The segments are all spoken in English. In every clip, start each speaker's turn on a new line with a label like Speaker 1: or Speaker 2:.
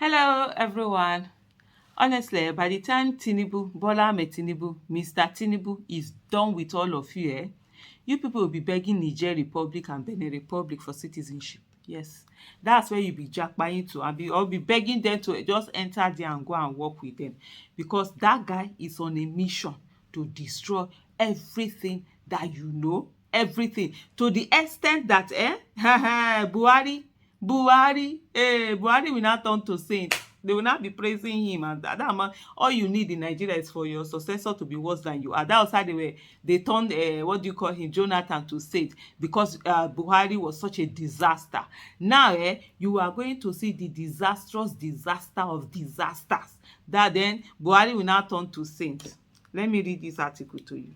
Speaker 1: Hello, everyone. Honestly, by the time Bola Ahmed Tinubu, Mr. Tinubu is done with all of you, you people will be begging Niger Republic and Benin Republic for citizenship. Yes, that's where you be jackpying to and be begging them to just enter there and go and work with them, because that guy is on a mission to destroy everything that you know, everything to the extent that Buhari will not turn to saint. They will not be praising him, and that man, all you need in Nigeria is for your successor to be worse than you are. That's how they turned what do you call him, Jonathan, to saint, because Buhari was such a disaster. Now you are going to see the disastrous disaster of disasters, that then Buhari will now turn to saint. Let me read this article to you.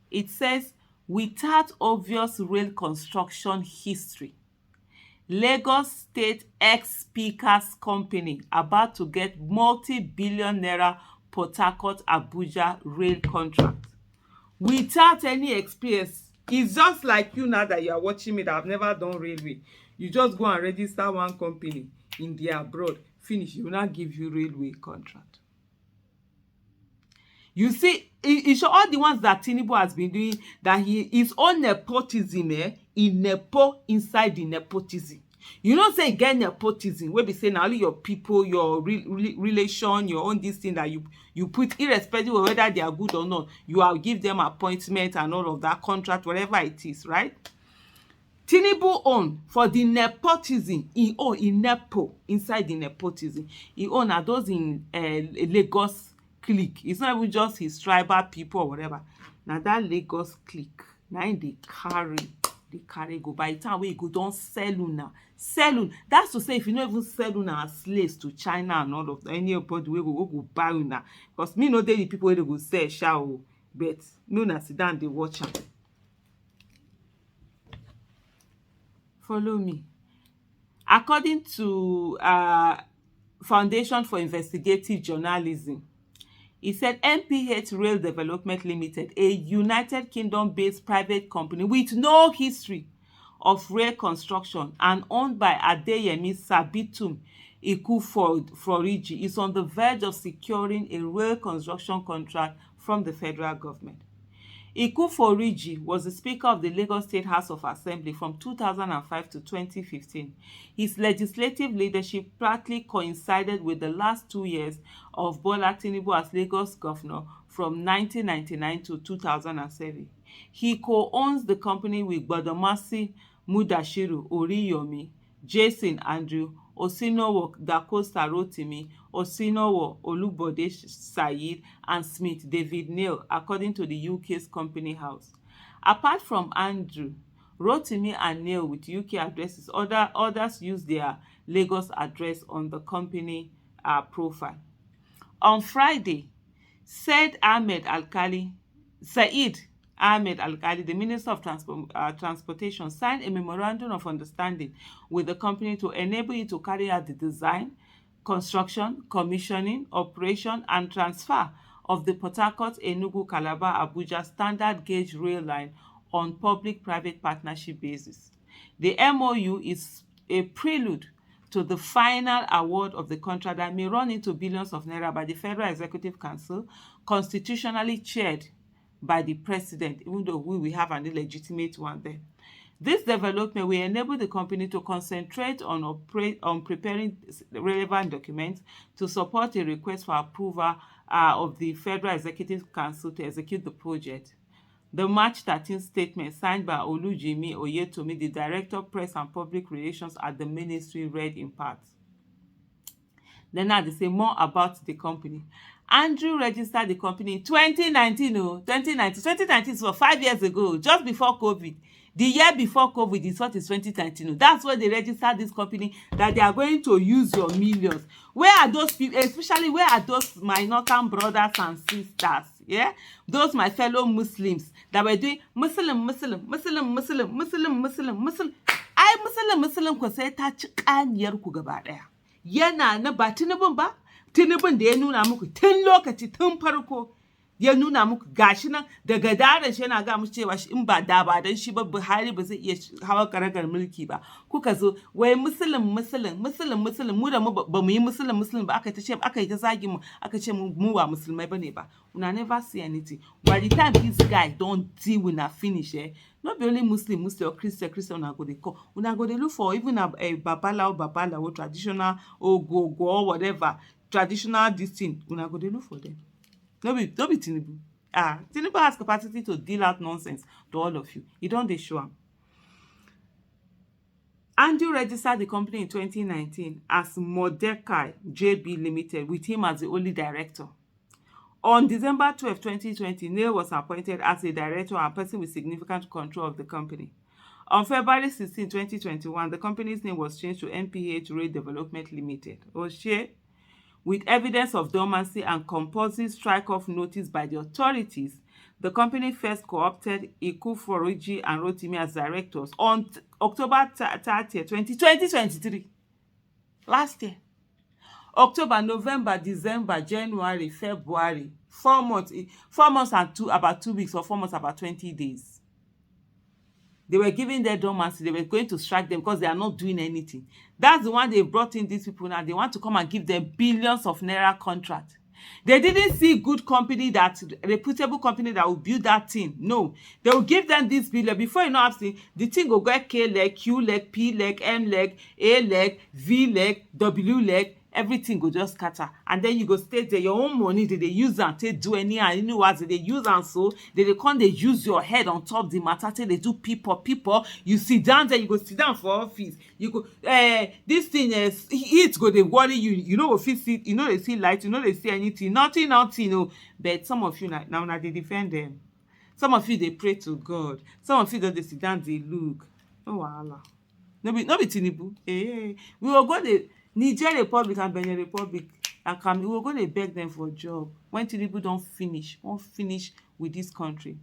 Speaker 1: It says, without obvious rail construction history, Lagos State ex-Speaker's company about to get multi-billion naira Port Harcourt Abuja rail contract without any experience. It's just like you now that you are watching me that have never done railway. You just go and register one company in the abroad, finish, you will not give you railway contract. You see, it's all the ones that Tinubu has been doing, that his own nepotism, in nepo inside the nepotism. You know, say get nepotism wey be say na only your people, your relation, your own this thing that you put, irrespective of whether they are good or not, you will give them appointment and all of that, contract, whatever it is, right? Tinubu own for the nepotism, he own in nepo, inside the nepotism, he own na those in Lagos clique. It's not even just his tribal people or whatever. Now that Lagos clique, now in the carry go. By the time we go don sell una. That's to say, if you no even sell una as slaves to China and all of that, anybody wey go buy una, because me no dey the people wey dey go sell sha o, but me una sit down dey watch am. Follow me. According to Foundation for Investigative Journalism, he said MPH Rail Development Limited, a United Kingdom-based private company with no history of rail construction and owned by Adeyemi Sabitum Ikuforiji, is on the verge of securing a rail construction contract from the federal government. Ikuforiji was the Speaker of the Lagos State House of Assembly from 2005 to 2015. His legislative leadership practically coincided with the last 2 years of Bola Tinubu as Lagos governor from 1999 to 2007. He co-owns the company with Gbadomasi Mudashiru Oriyomi, Jason Andrew, Osinowo Dacosta Rotimi, Osinowo Olubode Said, and Smith David Neil, according to the UK's Company House. Apart from Andrew, Rotimi and Neil with UK addresses, others use their Lagos address on the company profile. On Friday, Said Ahmed Alkali, the Minister of Transportation, signed a memorandum of understanding with the company to enable it to carry out the design, construction, commissioning, operation, and transfer of the Port Harcourt, Enugu, Calabar, Abuja standard gauge rail line on public-private partnership basis. The MOU is a prelude to the final award of the contract that may run into billions of naira by the Federal Executive Council, constitutionally chaired by the president, even though we have an illegitimate one there. This development will enable the company to concentrate on preparing relevant documents to support a request for approval of the Federal Executive Council to execute the project. The March 13 statement signed by Olujimi Oyetomi, the Director of Press and Public Relations at the ministry, read in part. Then now they say more about the company. Andrew registered the company in 2019. 2019 is for 5 years ago, just before COVID. The year before COVID is what is 2019. That's why they registered this company, that they are going to use your millions. Where are those people, especially where are those my northern brothers and sisters? Yeah, those my fellow Muslims that were doing Muslim. I Muslim ko sai ta ci kaniyar ku gaba daya. Yana na ba Tinubun ba, Tinubun da ya nuna muku tun lokaci tun farko ya nuna muku gashi nan daga daren shi yana ga muku cewa in ba da ba dan shi ba Buhari ba zai iya hawa karagar mulki ba. Kuka zo wai musulun mu da mu ba mu yi musulun ba, aka yi ta zagi mu, aka ce mu ba musulmai bane ba. Una never see anything. By the time this guy don deal una finish, no be only Muslim or Christian una go dey call. Una go dey look for even a babalawo, traditional ogo or whatever, traditional this thing. Una go dey look for them. No be Tinubu. Tinubu has capacity to deal out nonsense to all of you. He don dey show am. Andrew registered the company in 2019 as Mordecai JB Limited, with him as the only director. On December 12, 2020, Neil was appointed as a director and person with significant control of the company. On February 16, 2021, the company's name was changed to MPH Road Development Limited, Oshie. With evidence of dormancy and compulsory strike-off notice by the authorities, the company first co-opted Iku Foriji and Rotimi as directors on October 30, 2023. Last year. October, November, December, January, February, 4 months and about 2 weeks, or 4 months, about 20 days. They were giving their dormancy. They were going to strike them because they are not doing anything. That's the one they brought in these people now. They want to come and give them billions of naira contract. They didn't see good company, that reputable company that will build that thing. No, they will give them this billion. Before you know, the thing will get K leg, Q leg, P leg, M leg, A leg, V leg, W leg. Everything go just scatter, and then you go stay there. Your own money they use am take do anyhow. You know what they use, and so they come they use your head on top the matter till they do people. You sit down there, you go sit down for office. You go this thing is it go they worry you. You know if you see, you know they see light, you know they see anything, nothing. No. But some of you now they defend them. Some of you they pray to God. Some of you they sit down they look. Oh wahala. No be Tinubu. We will go the Niger Republic and Benin Republic and we were going to beg them for a job when Tinubu won't finish with this country.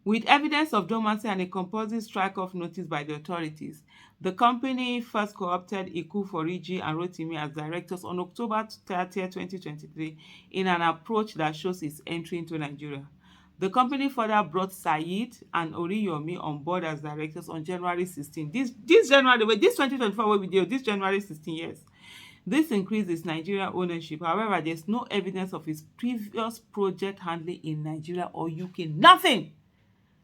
Speaker 1: With evidence of dormancy and a compulsory strike-off notice by the authorities, the company first co-opted Iku Foriji and Rotimi as directors on October 30, 2023 in an approach that shows its entry into Nigeria. The company further brought Said and Oriyomi on board as directors on January 16. This 2024 video, this January 16, yes. This increases Nigerian ownership. However, there's no evidence of his previous project handling in Nigeria or UK. Nothing.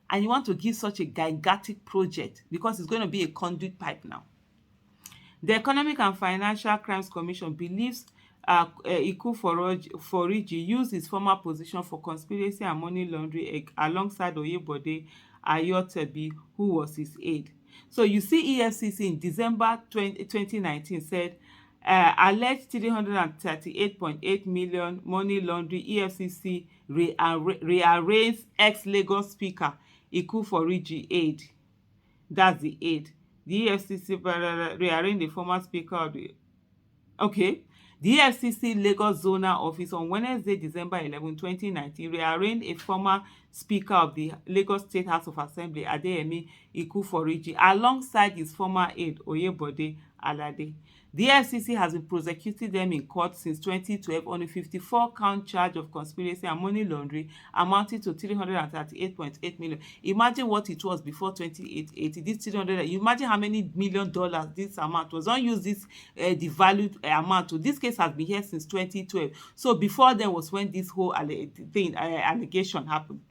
Speaker 1: And you want to give such a gigantic project because it's going to be a conduit pipe now. The Economic and Financial Crimes Commission believes Iku Foriji used his former position for conspiracy and money laundering alongside Oyebode Ayotebi, who was his aide. So you see, EFCC in December 2019 said alleged 338.8 million money laundering. EFCC rearranged ex-Lagos Speaker Iku Foriji aide. That's the aide. The EFCC rearranged the former Speaker of the... Okay. The EFCC Lagos Zonal Office on Wednesday, December 11, 2019, rearranged a former Speaker of the Lagos State House of Assembly, Adeyemi Iku Foriji, alongside his former aide, Oyebode Alade. The EFCC has been prosecuting them in court since 2012 on a 54-count charge of conspiracy and money laundering amounting to 338.8 million. Imagine what it was before 2080. This 300. You imagine how many $1 million this amount was. Don't use this devalued amount. So this case has been here since 2012. So before then was when this whole allegation happened.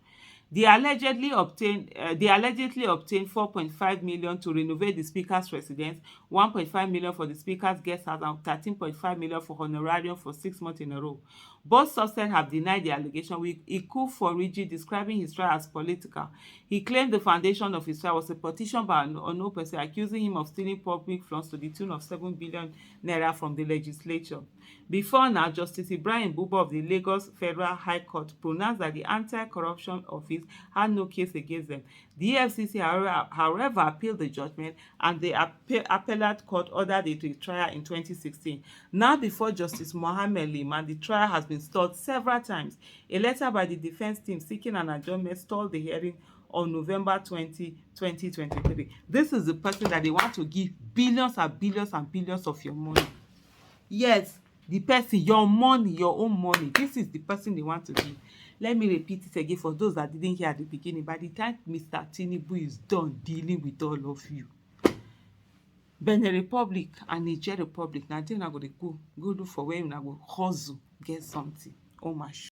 Speaker 1: They allegedly obtained 4.5 million to renovate the speaker's residence, 1.5 million for the speaker's guest house, and 13.5 million for honorarium for 6 months in a row. Both suspects have denied the allegation, with Iku Foriji describing his trial as political. He claimed the foundation of his trial was a petition by an unknown person accusing him of stealing public funds to the tune of 7 billion naira from the legislature. Before now, Justice Ibrahim Buba of the Lagos Federal High Court pronounced that the Anti-Corruption Office had no case against them. The EFCC, however, appealed the judgment, and the appellate court ordered it to trial in 2016. Now, before Justice Mohammed Liman, the trial has been stalled several times. A letter by the defense team seeking an adjournment stalled the hearing on November 20, 2023. This is the person that they want to give billions and billions and billions of your money. Yes, The person, your money, your own money, this is the person they want to be. Let me repeat it again for those that didn't hear at the beginning. By the time Mr. Tinubu is done dealing with all of you, Benin Republic and Niger Republic, na there una go dey go look for where una go hustle get something. Oh my